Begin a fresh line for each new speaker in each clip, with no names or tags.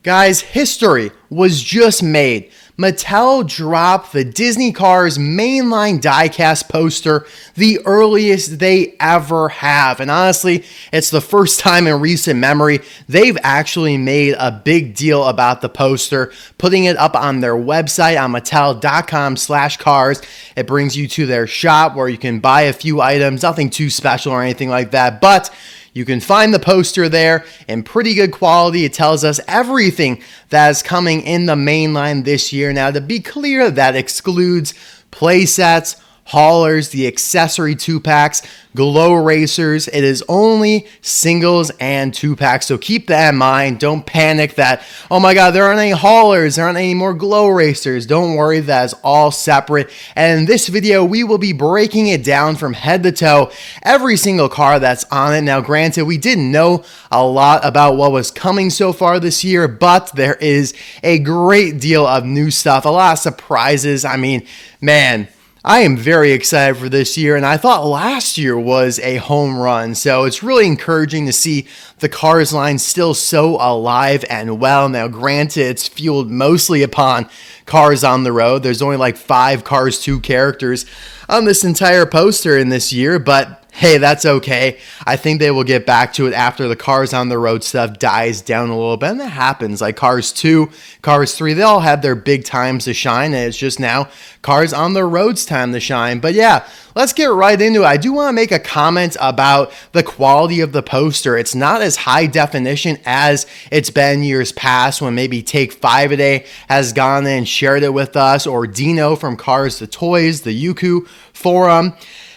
Guys, history was just made. Mattel dropped the Disney Cars mainline diecast poster, the earliest they ever have. And honestly, it's the first time in recent memory they've actually made a big deal about the poster, putting it up on their website on mattel.com/cars. It brings you to their shop where you can buy a few items, nothing too special or anything like that, but you can find the poster there in pretty good quality. It tells us everything that is coming in the main line this year. Now, to be clear, that excludes play sets, haulers, the accessory 2-packs, glow racers. It is only singles and 2-packs. So keep that in mind. Don't panic that, oh my God, there aren't any haulers, there aren't any more glow racers. Don't worry, that is all separate. And in this video, we will be breaking it down from head to toe, every single car that's on it. Now, granted, we didn't know a lot about what was coming so far this year, but there is a great deal of new stuff, a lot of surprises. I mean, man, I am very excited for this year, and I thought last year was a home run. So it's really encouraging to see the Cars line still so alive and well. Now, granted, it's fueled mostly upon Cars on the Road. There's only like 5 Cars 2 characters on this entire poster in this year, but hey, that's okay. I think they will get back to it after the Cars on the Road stuff dies down a little bit, and that happens. Like Cars 2, Cars 3, they all have their big times to shine, and it's just now Cars on the Road's time to shine. But yeah, let's get right into it. I do want to make a comment about the quality of the poster. It's not as high definition as it's been years past when maybe Take 5 a Day has gone in and shared it with us, or Dino from Cars to Toys, the Yuku forum.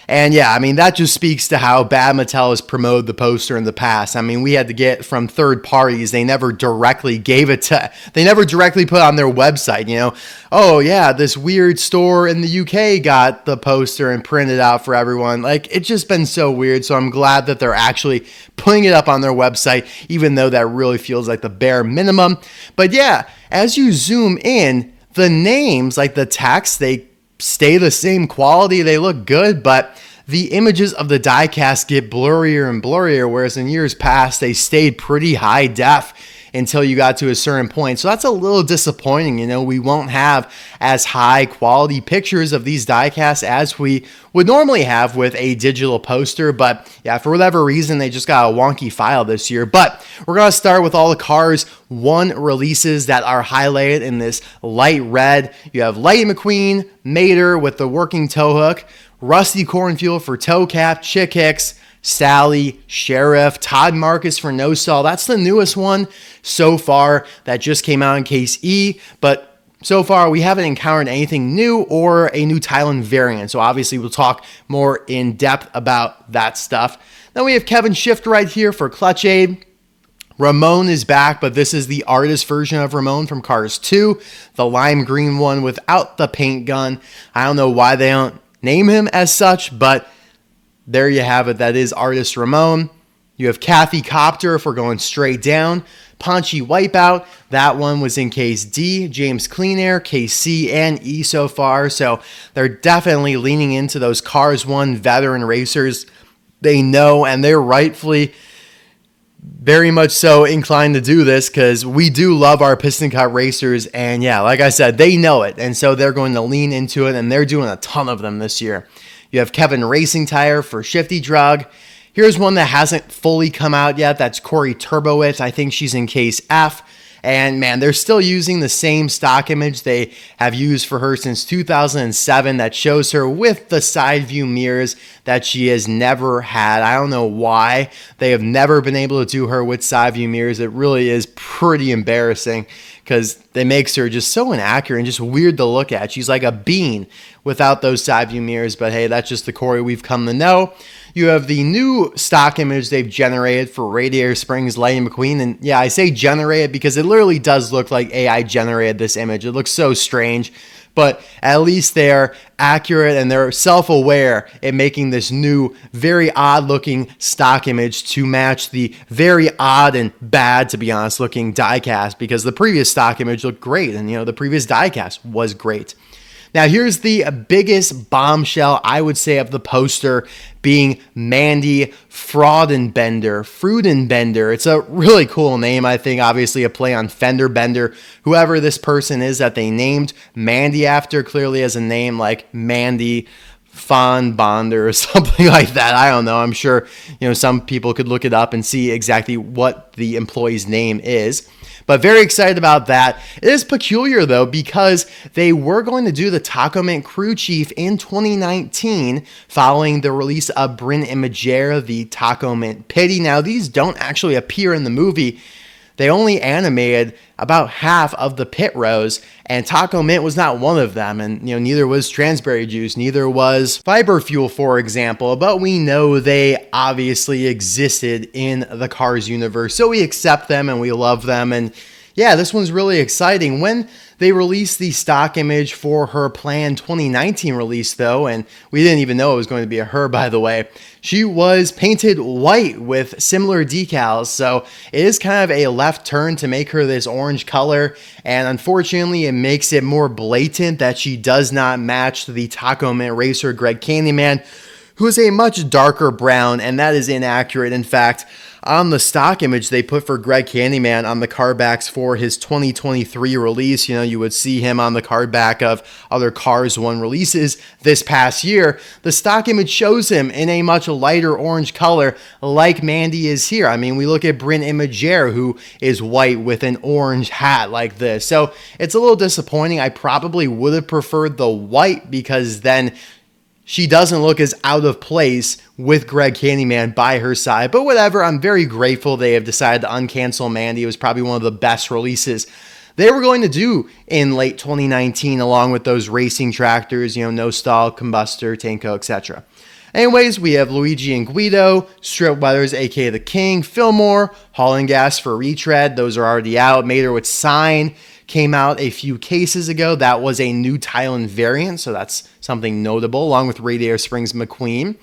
And yeah, I mean, that just speaks to how bad Mattel has promoted the poster in the past. I mean, we had to get from third parties. They never directly gave it to, they never directly put on their website, you know, oh yeah, this weird store in the UK got the poster and printed out for everyone. Like, it's just been so weird. So I'm glad that they're actually putting it up on their website, even though that really feels like the bare minimum. But yeah, as you zoom in, the names, like the text, they stay the same quality, they look good, but the images of the diecast get blurrier and blurrier, whereas in years past, they stayed pretty high def until you got to a certain point. So that's a little disappointing. You know, we won't have as high quality pictures of these diecasts as we would normally have with a digital poster. But yeah, for whatever reason, they just got a wonky file this year. But we're going to start with all the Cars 1 releases that are highlighted in this light red. You have Lightning McQueen, Mater with the working tow hook, Rusty Cornfuel for toe cap, Chick Hicks, Sally, Sheriff, Todd Marcus for no stall. That's the newest one so far that just came out in Case E, but so far we haven't encountered anything new or a new Thailand variant. So obviously we'll talk more in depth about that stuff. Then we have Kevin Shift right here for Clutch Aid. Ramon is back, but this is the artist version of Ramon from Cars 2, the lime green one without the paint gun. I don't know why they don't name him as such, but there you have it. That is artist Ramon. You have Kathy Copter if we're going straight down. Paunchy Wipeout, that one was in Case D. James Clean Air, Case C and E so far. So they're definitely leaning into those Cars 1 veteran racers. They know, and they're rightfully very much so inclined to do this because we do love our Piston Cup racers. And yeah, like I said, they know it. And so they're going to lean into it, and they're doing a ton of them this year. You have Kevin Racing Tire for Shifty Drug. Here's one that hasn't fully come out yet. That's Corey Turbowitz. I think she's in Case F. And man, they're still using the same stock image they have used for her since 2007 that shows her with the side view mirrors that she has never had. I don't know why they have never been able to do her with side view mirrors. It really is pretty embarrassing because it makes her just so inaccurate and just weird to look at. She's like a bean without those side view mirrors, but hey, that's just the Corey we've come to know. You have the new stock image they've generated for Radiator Springs Lightning McQueen. And yeah, I say generated because it literally does look like AI generated this image. It looks so strange, but at least they're accurate and they're self-aware in making this new, very odd-looking stock image to match the very odd and bad, to be honest, looking diecast, because the previous stock image looked great and, you know, the previous diecast was great. Now, here's the biggest bombshell, I would say, of the poster being Mandy Frudenbender. It's a really cool name, I think, obviously a play on Fender Bender. Whoever this person is that they named Mandy after clearly has a name like Mandy Bonder or something like that. I don't know. I'm sure, some people could look it up and see exactly what the employee's name is. But very excited about that. It is peculiar, though, because they were going to do the Tach-O-Mint crew chief in 2019 following the release of Bryn Imager, the Tach-O-Mint Pity. Now, these don't actually appear in the movie. They only animated about half of the pit rows, and Tach-O-Mint was not one of them. And, neither was Transberry Juice, neither was Fiber Fuel, for example. But we know they obviously existed in the Cars universe, so we accept them and we love them. And yeah, this one's really exciting. When they released the stock image for her planned 2019 release, though, and we didn't even know it was going to be a her, by the way, she was painted white with similar decals, so it is kind of a left turn to make her this orange color, and unfortunately it makes it more blatant that she does not match the Tach-O-Mint racer Greg Candyman, who is a much darker brown, and that is inaccurate. In fact, on the stock image they put for Greg Candyman on the card backs for his 2023 release, you would see him on the card back of other Cars 1 releases this past year. The stock image shows him in a much lighter orange color like Mandy is here. I mean, we look at Bryn Imager, who is white with an orange hat like this. So it's a little disappointing. I probably would have preferred the white because then she doesn't look as out of place with Greg Candyman by her side. But whatever, I'm very grateful they have decided to uncancel Mandy. It was probably one of the best releases they were going to do in late 2019, along with those racing tractors, No Stall, Combustor, Tanko, etc. Anyways, we have Luigi and Guido, Strip Weathers, aka The King, Fillmore, Hauling Gas for Retread. Those are already out. Mater with Sign came out a few cases ago. That was a new Thailand variant, so that's something notable, along with Radiator Springs McQueen.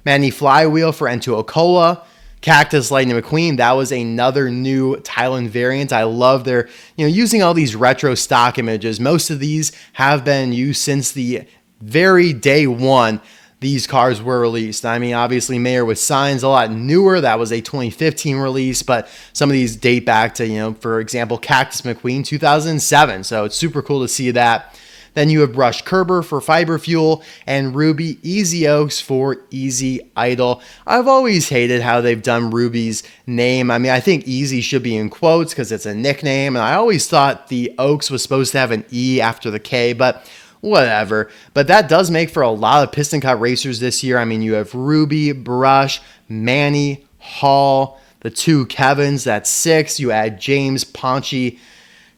Manny Flywheel for N2O Cola. Cactus Lightning McQueen, that was another new Thailand variant. I love their, using all these retro stock images. Most of these have been used since the very day one these cars were released. I mean, obviously, Mayor with Signs a lot newer. That was a 2015 release, but some of these date back to, for example, Cactus McQueen 2007. So it's super cool to see that. Then you have Brush Kerber for Fiber Fuel and Ruby Easy Oaks for Easy Idle. I've always hated how they've done Ruby's name. I mean, I think Easy should be in quotes because it's a nickname, and I always thought the Oaks was supposed to have an E after the K, but whatever. But that does make for a lot of Piston Cup racers this year. I mean, you have Ruby, Brush, Manny, Hall, the two Kevins, that's 6. You add James, Paunchy,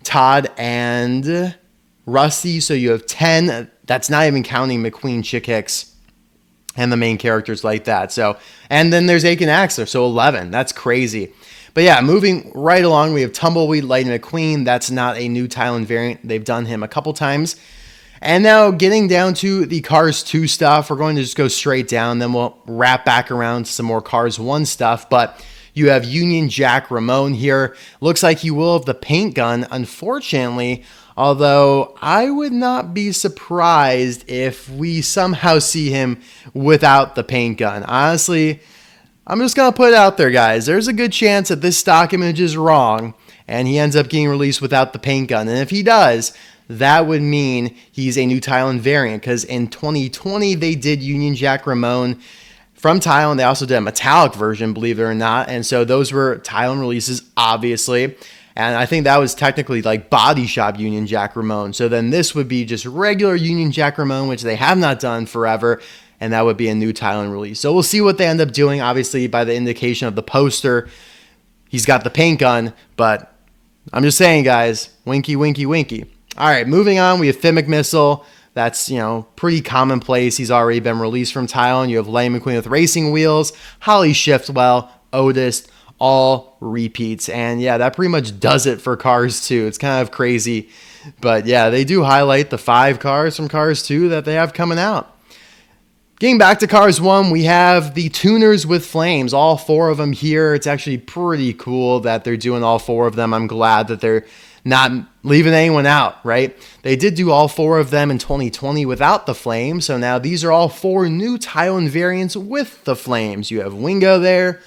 Todd, and Rusty, so you have 10. That's not even counting McQueen, Chick Hicks, and the main characters like that. So, and then there's Aiken Axler, so 11. That's crazy. But yeah, moving right along, we have Tumbleweed, Lightning McQueen. That's not a new Thailand variant. They've done him a couple times. And now getting down to the Cars 2 stuff, we're going to just go straight down, then we'll wrap back around to some more Cars 1 stuff. But you have Union Jack Ramon here. Looks like he will have the paint gun, unfortunately, although I would not be surprised if we somehow see him without the paint gun. Honestly, I'm just going to put it out there, guys. There's a good chance that this stock image is wrong and he ends up getting released without the paint gun. And if he does, that would mean he's a new Thailand variant, because in 2020 they did Union Jack Ramon from Thailand. They also did a metallic version, believe it or not, and so those were Thailand releases, obviously, and I think that was technically like body shop Union Jack Ramon. So then this would be just regular Union Jack Ramon, which they have not done forever, and that would be a new Thailand release. So we'll see what they end up doing. Obviously, by the indication of the poster, he's got the paint gun, but I'm just saying, guys, winky, winky, winky. All right, moving on, we have Fimic Missile. That's, pretty commonplace. He's already been released from Thailand. You have Lightning McQueen with Racing Wheels, Holly Shiftwell, Otis, all repeats. And yeah, that pretty much does it for Cars 2. It's kind of crazy. But yeah, they do highlight the 5 cars from Cars 2 that they have coming out. Getting back to Cars 1, we have the Tuners with Flames, all 4 of them here. It's actually pretty cool that they're doing all 4 of them. I'm glad that they're not leaving anyone out, right? They did do all 4 of them in 2020 without the flames. So now these are all 4 new Tach-O-Mint variants with the flames. You have Wingo there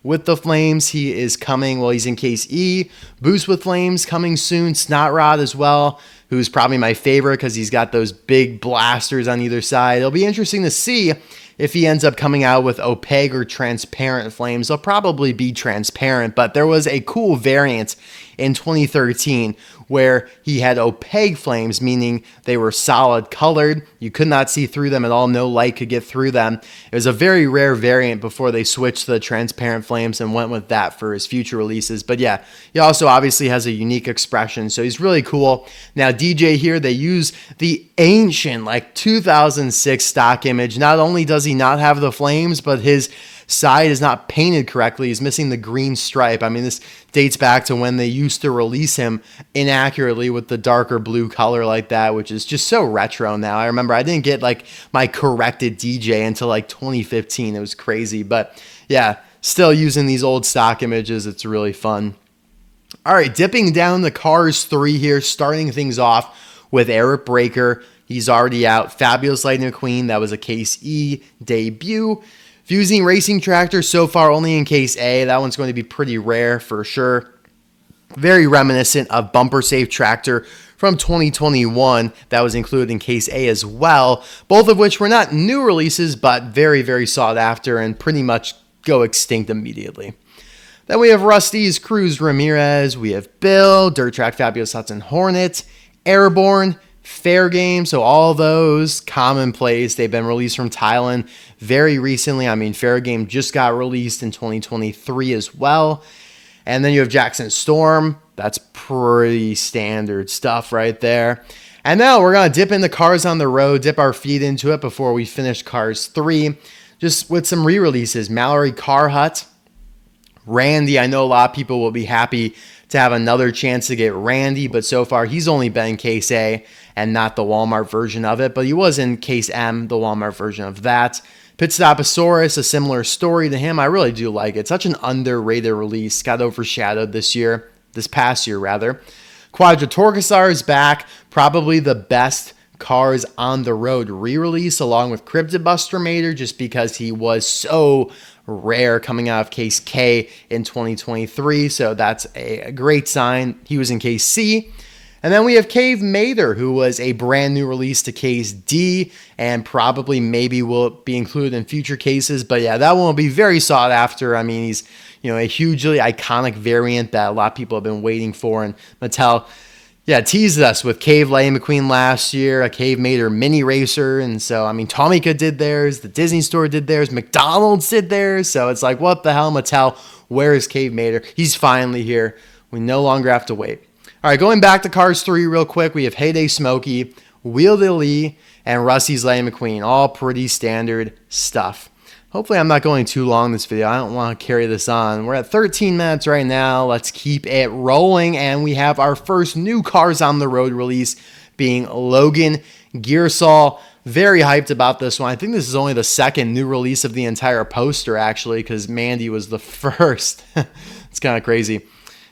with the flames. He is coming, well, he's in case E. Boost with flames coming soon. Snotrod as well, who's probably my favorite because he's got those big blasters on either side. It'll be interesting to see if he ends up coming out with opaque or transparent flames. They'll probably be transparent, but there was a cool variant in 2013 where he had opaque flames, meaning they were solid colored. You could not see through them at all. No light could get through them. It was a very rare variant before they switched to the transparent flames and went with that for his future releases. But yeah, he also obviously has a unique expression, so he's really cool. Now DJ here, they use the ancient like 2006 stock image. Not only does he not have the flames, but his side is not painted correctly. He's missing the green stripe. I mean, this dates back to when they used to release him inaccurately with the darker blue color like that, which is just so retro now. I remember I didn't get like my corrected DJ until like 2015. It was crazy. But yeah, still using these old stock images. It's really fun. All right, dipping down the Cars 3 here, starting things off with Eric Breaker. He's already out. Fabulous Lightning McQueen. That was a Case E debut. Fusing Racing Tractor so far only in Case A. That one's going to be pretty rare for sure. Very reminiscent of Bumper Safe Tractor from 2021 that was included in Case A as well. Both of which were not new releases, but very, very sought after and pretty much go extinct immediately. Then we have Rust-eze Cruz Ramirez. We have Bill, Dirt Track Fabulous Hudson Hornet, Airborne, Fair Game, so all those commonplace. They've been released from Thailand very recently. I mean, Fair Game just got released in 2023 as well. And then you have Jackson Storm. That's pretty standard stuff right there. And now we're going to dip into Cars on the Road, dip our feet into it before we finish Cars 3. Just with some re-releases. Mallory Car Hut. Randy, I know a lot of people will be happy to have another chance to get Randy, but so far he's only been in Case A and not the Walmart version of it, but he was in Case M, the Walmart version of that. Pitstoposaurus, a similar story to him. I really do like it. Such an underrated release. Got overshadowed this past year rather. Quadratorkasaur is back. Probably the best Cars on the Road re-release along with Cryptobuster Mater, just because he was so rare coming out of Case K in 2023. So that's a great sign. He was in Case C. And then we have Cave Mater, who was a brand new release to Case D and probably maybe will be included in future cases. But yeah, that one will be very sought after. I mean, he's, a hugely iconic variant that a lot of people have been waiting for. And Mattel, teased us with Cave Lightning McQueen last year, a Cave Mater mini racer. And so, I mean, Tomica did theirs, the Disney Store did theirs, McDonald's did theirs. So it's like, what the hell, Mattel? Where is Cave Mater? He's finally here. We no longer have to wait. All right, going back to Cars 3 real quick, we have Heyday Smokey, Wheel to Lee, and Rusty's Lightning McQueen. All pretty standard stuff. Hopefully I'm not going too long in this video. I don't want to carry this on. We're at 13 minutes right now. Let's keep it rolling. And we have our first new Cars on the Road release being Logan Gearsaw. Very hyped about this one. I think this is only the second new release of the entire poster, actually, because Mandy was the first. It's kind of crazy.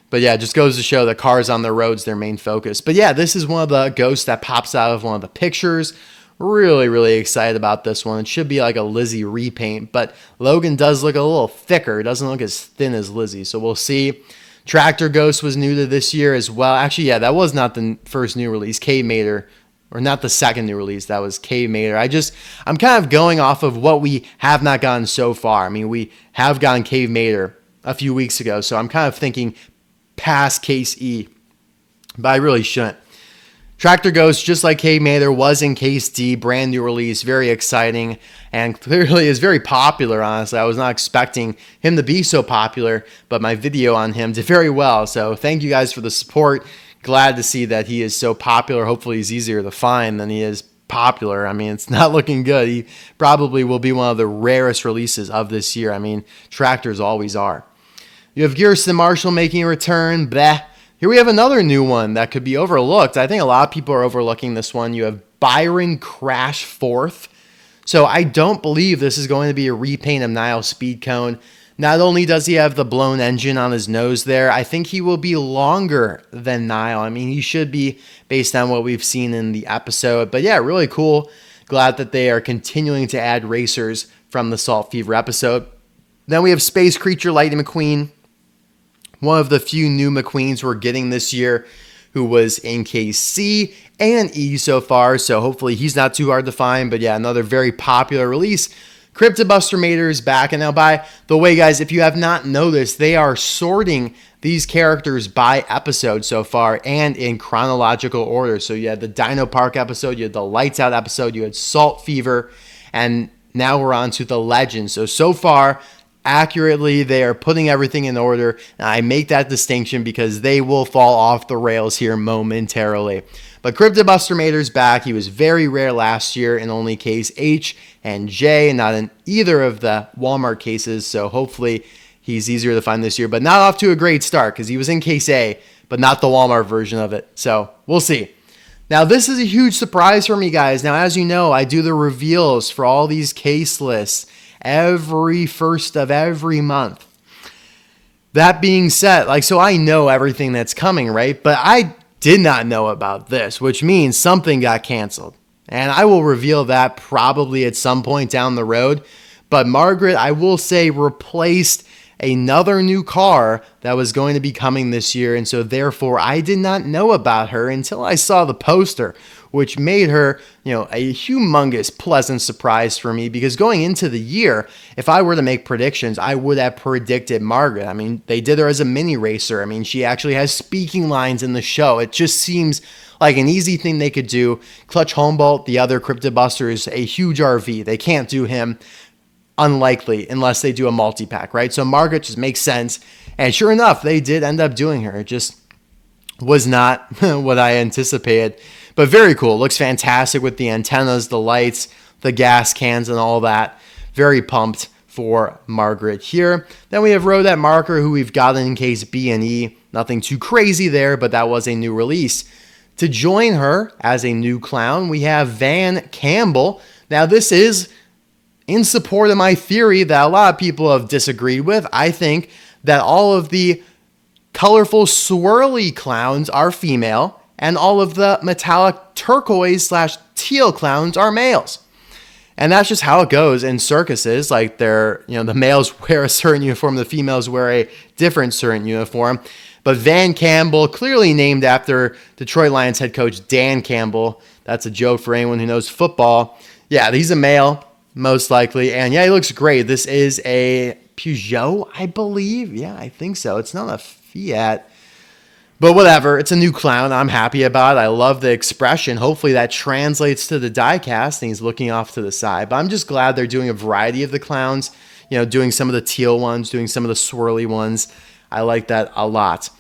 But yeah, it just goes to show that Cars on the Road's their main focus. But yeah, this is one of the ghosts that pops out of one of the pictures. Really, really excited about this one. It should be like a Lizzie repaint, but Logan does look a little thicker. It doesn't look as thin as Lizzie, so we'll see. Tractor Ghost was new to this year as well. Actually, yeah, that was not the first new release. Cave Mater, or not the second new release. That was Cave Mater. I'm kind of going off of what we have not gotten so far. I mean, we have gotten Cave Mater a few weeks ago, so I'm kind of thinking past Case E, but I really shouldn't. Tractor Ghost, just like Cave Mater, was in Case D, brand new release, very exciting, and clearly is very popular, honestly. I was not expecting him to be so popular, but my video on him did very well, so thank you guys for the support. Glad to see that he is so popular. Hopefully he's easier to find than he is popular. I mean, it's not looking good. He probably will be one of the rarest releases of this year. I mean, tractors always are. You have Garrison Marshall making a return. Bleh. Here we have another new one that could be overlooked. I think a lot of people are overlooking this one. You have Byron Crash Fourth. So I don't believe this is going to be a repaint of Nile Speed Cone. Not only does he have the blown engine on his nose there, I think he will be longer than Niall. I mean, he should be based on what we've seen in the episode. But yeah, really cool. Glad that they are continuing to add racers from the Salt Fever episode. Then we have Space Creature Lightning McQueen, one of the few new McQueens we're getting this year, who was in case C and E so far, so hopefully he's not too hard to find. But yeah, another very popular release. Cryptobuster Mater is back. And now, by the way, guys, if you have not noticed, they are sorting these characters by episode so far and in chronological order. So you had the Dino Park episode, you had the Lights Out episode, you had Salt Fever, and now we're on to the Legends. So far, accurately, they are putting everything in order. And I make that distinction because they will fall off the rails here momentarily. But Cryptobuster Mater's back. He was very rare last year in only case H and J, not in either of the Walmart cases. So hopefully he's easier to find this year, but not off to a great start because he was in case A, but not the Walmart version of it. So we'll see. Now, this is a huge surprise for me, guys. Now, as you know, I do the reveals for all these case lists every first of every month. That being said, so I know everything that's coming, right? But I did not know about this, which means something got canceled. And I will reveal that probably at some point down the road. But Margaret, I will say, replaced another new car that was going to be coming this year. And so therefore, I did not know about her until I saw the poster, which made her, a humongous, pleasant surprise for me. Because going into the year, if I were to make predictions, I would have predicted Margaret. I mean, they did her as a mini racer. I mean, she actually has speaking lines in the show. It just seems like an easy thing they could do. Clutch Humboldt, the other Cryptobuster, is a huge RV. They can't do him. Unlikely unless they do a multi-pack, right? So Margaret just makes sense. And sure enough, they did end up doing her. It just was not what I anticipated. But very cool. Looks fantastic with the antennas, the lights, the gas cans, and all that. Very pumped for Margaret here. Then we have Rodette Marker, who we've gotten in case B and E. Nothing too crazy there, but that was a new release. To join her as a new clown, we have Van Campbell. Now, this is in support of my theory that a lot of people have disagreed with. I think that all of the colorful swirly clowns are female and all of the metallic turquoise/teal clowns are males. And that's just how it goes in circuses. The males wear a certain uniform, the females wear a different certain uniform. But Van Campbell, clearly named after Detroit Lions head coach Dan Campbell. That's a joke for anyone who knows football. Yeah, he's a male. Most likely. And yeah, he looks great. This is a Peugeot, I believe. Yeah, I think so. It's not a Fiat. But whatever. It's a new clown. I'm happy about it. I love the expression. Hopefully that translates to the diecast and he's looking off to the side. But I'm just glad they're doing a variety of the clowns. Doing some of the teal ones, doing some of the swirly ones. I like that a lot.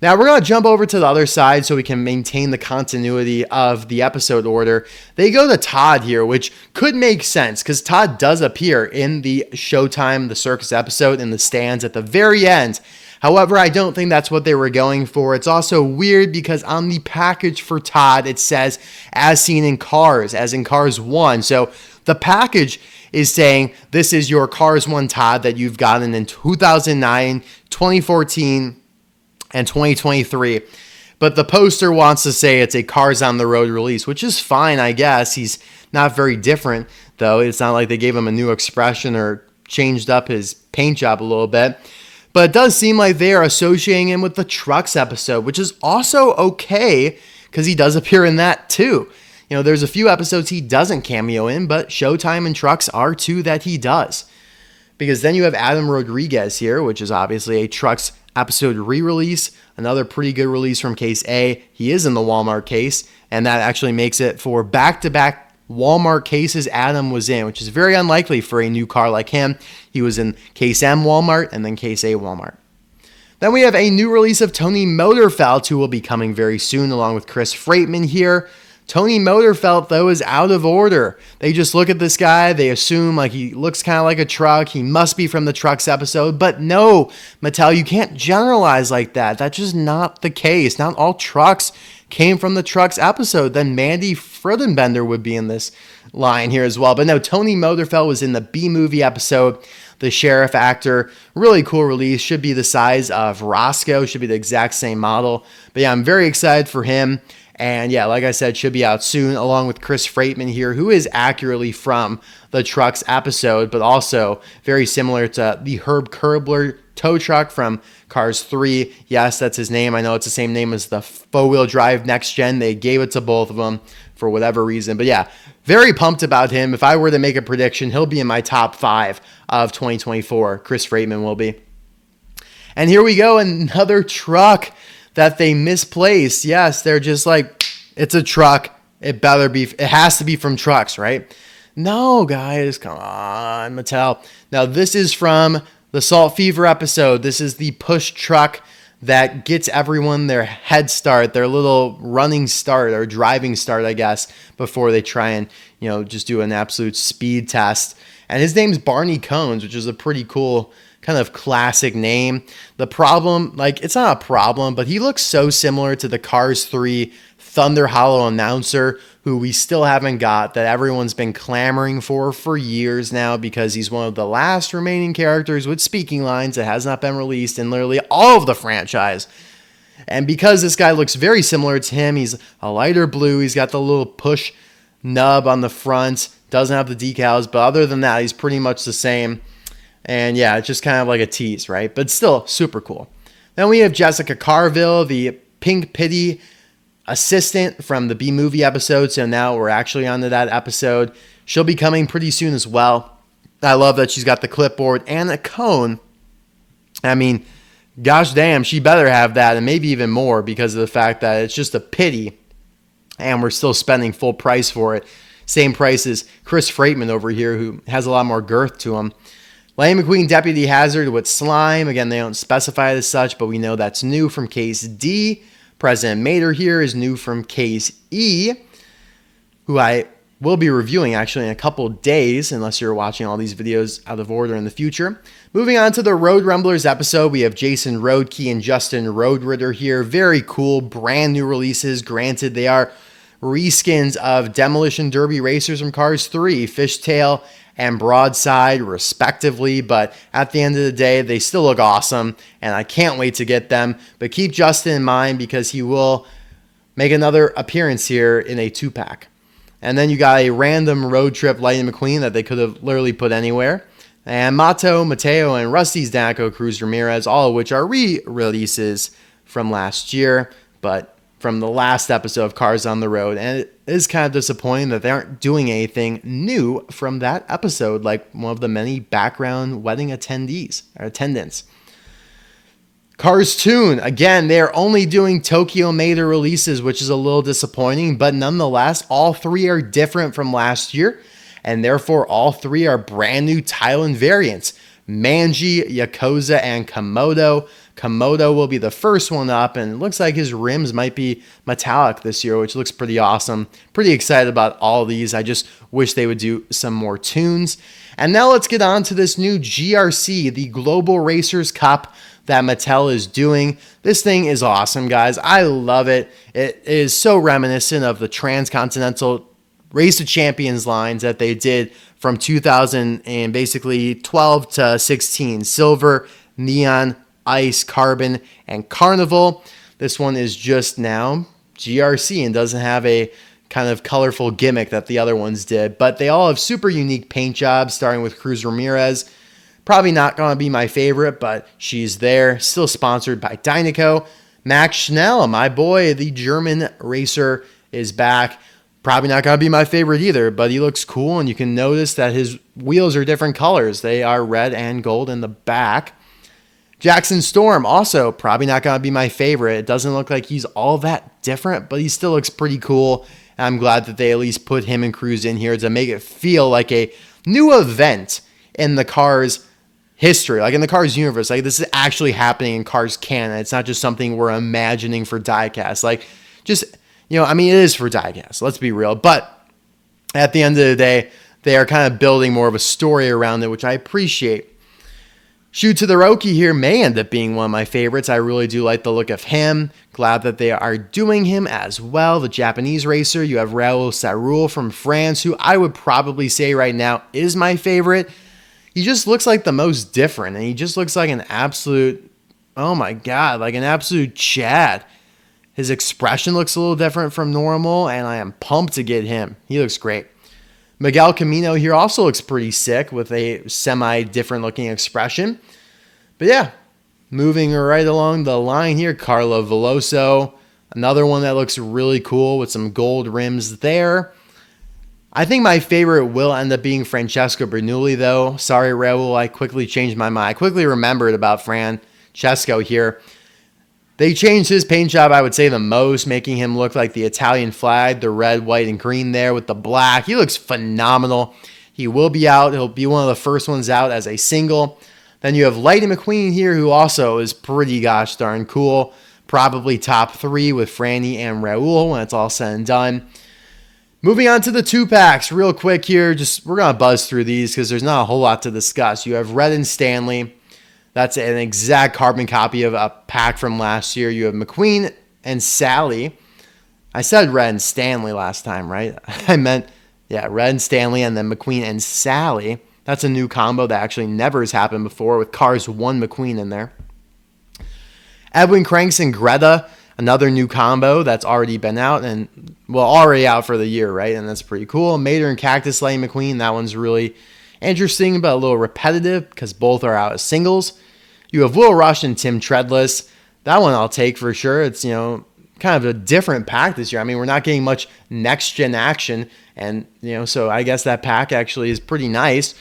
Now, we're going to jump over to the other side so we can maintain the continuity of the episode order. They go to Todd here, which could make sense because Todd does appear in the Showtime, the circus episode, in the stands at the very end. However, I don't think that's what they were going for. It's also weird because on the package for Todd, it says, as seen in Cars, as in Cars 1. So the package is saying, this is your Cars 1 Todd that you've gotten in 2009, 2014, and 2023. But the poster wants to say it's a Cars on the Road release, which is fine, I guess. He's not very different, though. It's not like they gave him a new expression or changed up his paint job a little bit. But it does seem like they are associating him with the Trucks episode, which is also okay because he does appear in that too. There's a few episodes he doesn't cameo in, but Showtime and Trucks are two that he does. Because then you have Adam Rodriguez here, which is obviously a Trucks episode re-release, another pretty good release from case A. He is in the Walmart case, and that actually makes it for back-to-back Walmart cases Adam was in, which is very unlikely for a new car like him. He was in case M Walmart and then case A Walmart. Then we have a new release of Tony Motorfelt, who will be coming very soon, along with Chris Freightman here. Tony Motorfelt, though, is out of order. They just look at this guy. They assume he looks kind of like a truck. He must be from the Trucks episode. But no, Mattel, you can't generalize like that. That's just not the case. Not all trucks came from the Trucks episode. Then Mandy Freudenbender would be in this line here as well. But no, Tony Motorfelt was in the B-movie episode. the sheriff actor. Really cool release. Should be the size of Roscoe. Should be the exact same model. But yeah, I'm very excited for him. And yeah, like I said, should be out soon, along with Chris Freightman here, who is accurately from the Trucks episode, but also very similar to the Herb Kerbler tow truck from Cars 3. Yes, that's his name. I know it's the same name as the four-wheel drive next gen. They gave it to both of them for whatever reason. But yeah, very pumped about him. If I were to make a prediction, he'll be in my top 5 of 2024. Chris Freightman will be. And here we go, another truck that they misplaced. Yes, they're just like, it's a truck. It has to be from Trucks, right? No, guys, come on, Mattel. Now, this is from the Salt Fever episode. This is the push truck that gets everyone their head start, their little running start or driving start, I guess, before they try and, just do an absolute speed test. And his name's Barney Cones, which is a pretty cool kind of classic name. The problem, it's not a problem, but he looks so similar to the Cars 3 Thunder Hollow announcer, who we still haven't got, that everyone's been clamoring for years now, because he's one of the last remaining characters with speaking lines that has not been released in literally all of the franchise. And because this guy looks very similar to him, he's a lighter blue, he's got the little push nub on the front, doesn't have the decals, but other than that, he's pretty much the same. And yeah, it's just kind of like a tease, right? But still super cool. Then we have Jessica Carville, the Pink Pity assistant from the B-Movie episode. So now we're actually onto that episode. She'll be coming pretty soon as well. I love that she's got the clipboard and a cone. I mean, gosh damn, she better have that, and maybe even more, because of the fact that it's just a pity and we're still spending full price for it. Same price as Chris Freightman over here, who has a lot more girth to him. Lightning McQueen Deputy Hazard with Slime. Again, they don't specify it as such, but we know that's new from Case D. President Mater here is new from Case E, who I will be reviewing actually in a couple days, unless you're watching all these videos out of order in the future. Moving on to the Road Rumblers episode, we have Jason Roadkey and Justin Roadritter here. Very cool, brand new releases. Granted, they are reskins of Demolition Derby racers from Cars 3, Fishtail and Broadside respectively, but at the end of the day, they still look awesome, and I can't wait to get them. But keep Justin in mind, because he will make another appearance here in a 2-pack. And then you got a random road trip Lightning McQueen that they could have literally put anywhere. And Mateo, and Rust-eze Danica Cruz Ramirez, all of which are re-releases from last year, but from the last episode of Cars on the Road. And it is kind of disappointing that they aren't doing anything new from that episode, like one of the many background wedding attendants. Cars Tune, again, they're only doing Tokyo Mater releases, which is a little disappointing, but nonetheless, all 3 are different from last year, and therefore all 3 are brand new Thailand variants. Manji, Yakoza, and Komodo. Komodo will be the first one up, and it looks like his rims might be metallic this year, which looks pretty awesome. Pretty excited about all these. I just wish they would do some more tunes. And now let's get on to this new GRC, the Global Racers Cup that Mattel is doing. This thing is awesome, guys. I love it. It is so reminiscent of the Transcontinental Race of Champions lines that they did from 2000 and basically 12 to 16. Silver, Neon, Ice, Carbon, and Carnival. This one is just now GRC and doesn't have a kind of colorful gimmick that the other ones did, but they all have super unique paint jobs, starting with Cruz Ramirez. Probably not going to be my favorite, but she's there. Still sponsored by Dynaco. Max Schnell, my boy, the German racer, is back. Probably not going to be my favorite either, but he looks cool, and you can notice that his wheels are different colors. They are red and gold in the back. Jackson Storm, also probably not going to be my favorite. It doesn't look like he's all that different, but he still looks pretty cool. And I'm glad that they at least put him and Cruz in here to make it feel like a new event in the Cars history, like in the Cars universe. Like, this is actually happening in Cars canon. It's not just something we're imagining for diecast. Like, just, it is for diecast. Let's be real. But at the end of the day, they are kind of building more of a story around it, which I appreciate. Shoot to the Roki here may end up being one of my favorites. I really do like the look of him. Glad that they are doing him as well. The Japanese racer, you have Raoul Sarroul from France, who I would probably say right now is my favorite. he just looks like the most different, and he just looks like an absolute, oh my God, like an absolute Chad. His expression looks a little different from normal, and I am pumped to get him. He looks great. Miguel Camino here also looks pretty sick with a semi-different looking expression. But yeah, moving right along the line here, Carlo Veloso, another one that looks really cool with some gold rims there. I think my favorite will end up being Francesco Bernoulli, though. Sorry, Raul, I quickly changed my mind. I quickly remembered about Francesco here. They changed his paint job, I would say, the most, making him look like the Italian flag, the red, white, and green there with the black. He looks phenomenal. He will be out. He'll be one of the first ones out as a single. Then you have Lightning McQueen here, who also is pretty gosh darn cool. Probably top 3 with Franny and Raul when it's all said and done. Moving on to the 2-packs real quick here. We're going to buzz through these because there's not a whole lot to discuss. You have Red and Stanley. That's an exact carbon copy of a pack from last year. You have McQueen and Sally. I said Red and Stanley last time, right? I meant, yeah, Red and Stanley and then McQueen and Sally. That's a new combo that actually never has happened before with Cars 1 McQueen in there. Edwin Cranks and Greta, another new combo that's already been out and, well, already out for the year, right? And that's pretty cool. Mater and Cactus Lightning McQueen, that one's really interesting but a little repetitive because both are out as singles. You have Will Rush and Tim Treadless. That one I'll take for sure. It's, kind of a different pack this year. I mean, we're not getting much next-gen action, and, so I guess that pack actually is pretty nice.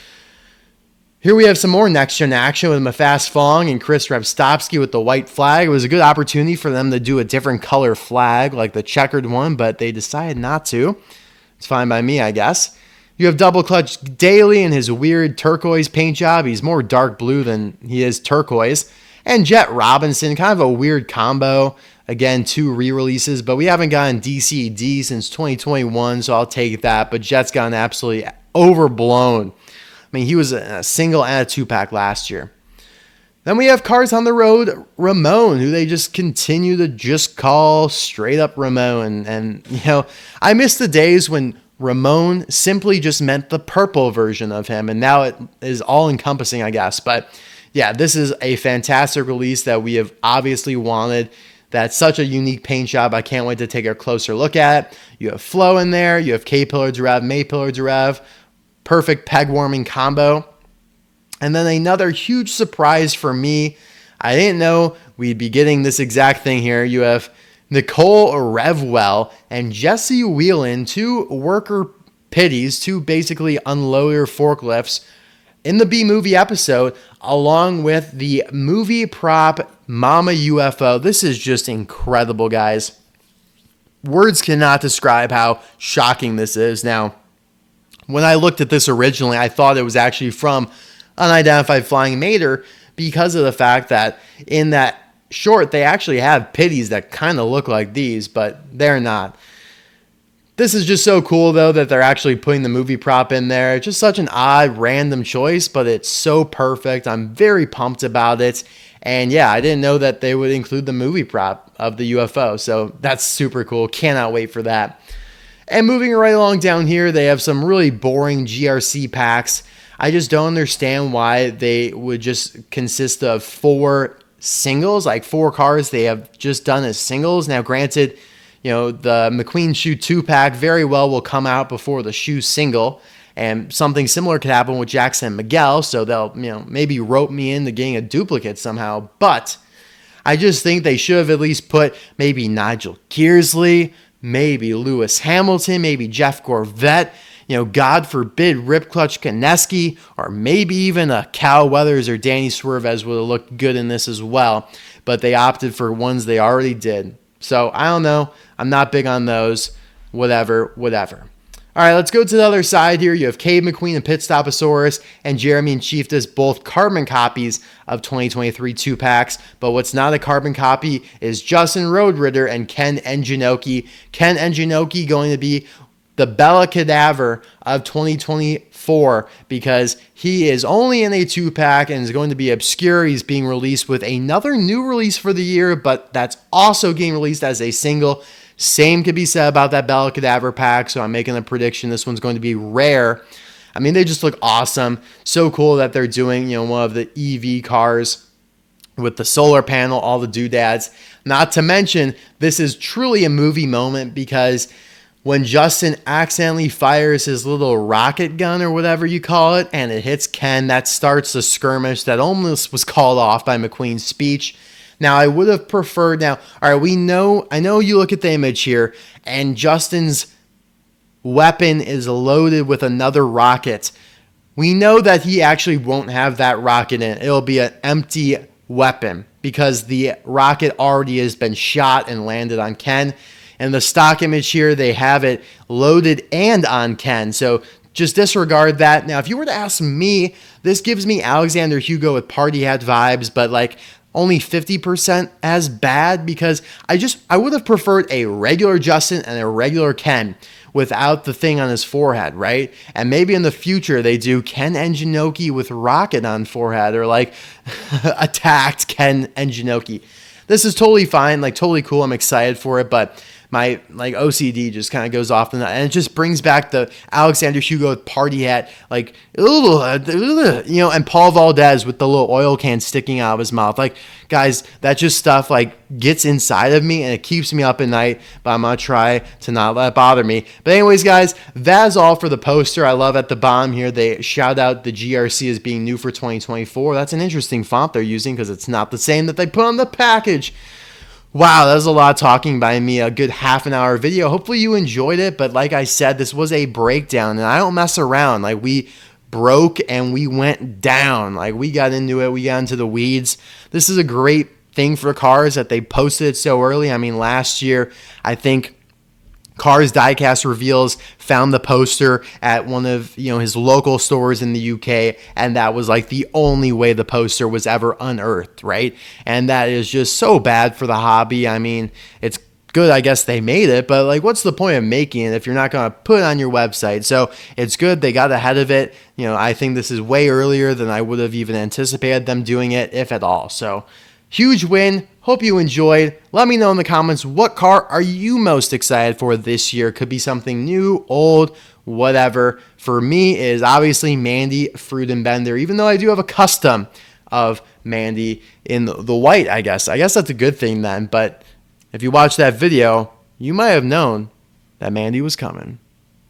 Here we have some more next-gen action with Mafast Fong and Chris Repstopski with the white flag. It was a good opportunity for them to do a different color flag like the checkered one, but they decided not to. It's fine by me, I guess. You have Double Clutch Daly and his weird turquoise paint job. He's more dark blue than he is turquoise. And Jet Robinson, kind of a weird combo. Again, 2 re-releases, but we haven't gotten DCD since 2021, so I'll take that. But Jet's gotten absolutely overblown. I mean, he was a single and a 2-pack last year. Then we have Cars on the Road Ramon, who they just continue to just call straight up Ramon. And I miss the days when Ramon simply just meant the purple version of him, and now it is all-encompassing, I guess. But yeah, this is a fantastic release that we have obviously wanted. That's such a unique paint job. I can't wait to take a closer look at it. You have Flo in there. You have K-Pillar Durev, May-Pillar Durev. Perfect peg-warming combo. And then another huge surprise for me. I didn't know we'd be getting this exact thing here. You have Nicole Revwell and Jesse Whelan, 2 worker pitties, 2 basically unloader forklifts in the B-movie episode, along with the movie prop Mama UFO. This is just incredible, guys. Words cannot describe how shocking this is. Now, when I looked at this originally, I thought it was actually from Unidentified Flying Mater because of the fact that in that short, they actually have pitties that kind of look like these, but they're not. This is just so cool, though, that they're actually putting the movie prop in there. It's just such an odd, random choice, but it's so perfect. I'm very pumped about it. And yeah, I didn't know that they would include the movie prop of the UFO, so that's super cool. Cannot wait for that. And moving right along down here, they have some really boring GRC packs. I just don't understand why they would just consist of 4 singles, like 4 cars they have just done as singles. Now, granted, the McQueen Shoe 2-pack very well will come out before the Shoe single, and something similar could happen with Jackson and Miguel, so they'll, maybe rope me into getting a duplicate somehow. But I just think they should have at least put maybe Nigel Gearsley, maybe Lewis Hamilton, maybe Jeff Gorvette, God forbid Rip Clutch Koneski, or maybe even a Cal Weathers or Danny Swervez would have looked good in this as well. But they opted for ones they already did. So I don't know. I'm not big on those. Whatever. All right, let's go to the other side here. You have Cave McQueen and Pitstoposaurus and Jeremy and Chieftas, both carbon copies of 2023 2-packs. But what's not a carbon copy is Justin Roadritter and Ken Enginoki. Ken Enginoki going to be the Bella Cadaver of 2024 because he is only in a 2-pack and is going to be obscure. He's being released with another new release for the year, but that's also getting released as a single. Same could be said about that Bella Cadaver pack, so I'm making a prediction this one's going to be rare. I mean, they just look awesome. So cool that they're doing, one of the EV cars with the solar panel, all the doodads. Not to mention, this is truly a movie moment because when Justin accidentally fires his little rocket gun or whatever you call it, and it hits Ken, that starts the skirmish that almost was called off by McQueen's speech. Now, I would have preferred, all right, I know you look at the image here, and Justin's weapon is loaded with another rocket. We know that he actually won't have that rocket in it. It'll be an empty weapon because the rocket already has been shot and landed on Ken. And the stock image here, they have it loaded and on Ken. So just disregard that. Now, if you were to ask me, this gives me Alexander Hugo with party hat vibes, but like only 50% as bad because I would have preferred a regular Justin and a regular Ken without the thing on his forehead, right? And maybe in the future they do Ken Enginoki with rocket on forehead or like attacked Ken Enginoki. This is totally fine, like totally cool. I'm excited for it, but my like OCD just kind of goes off the nut, and it just brings back the Alexander Hugo party hat, like and Paul Valdez with the little oil can sticking out of his mouth. Like, guys, that just stuff like gets inside of me and it keeps me up at night. But I'm gonna try to not let it bother me. But anyways, guys, that is all for the poster. I love at the bottom here they shout out the GRC as being new for 2024. That's an interesting font they're using because it's not the same that they put on the package. Wow, that was a lot of talking by me, a good half an hour video. Hopefully you enjoyed it, but like I said, this was a breakdown, and I don't mess around. Like, we broke and we went down. Like, we got into it, we got into the weeds. This is a great thing for cars that they posted it so early. I mean, last year, I think Cars Diecast Reveals found the poster at one of his local stores in the UK, and that was like the only way the poster was ever unearthed, right? And that is just so bad for the hobby. I mean, it's good, I guess they made it, but like, what's the point of making it if you're not going to put it on your website? So it's good they got ahead of it. I think this is way earlier than I would have even anticipated them doing it, if at all. So huge win. Hope you enjoyed. Let me know in the comments, what car are you most excited for this year? Could be something new, old, whatever. For me, it is obviously Mandy Fruit and Bender, even though I do have a custom of Mandy in the white, I guess. I guess that's a good thing then, but if you watched that video, you might have known that Mandy was coming.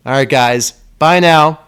All right, guys. Bye now.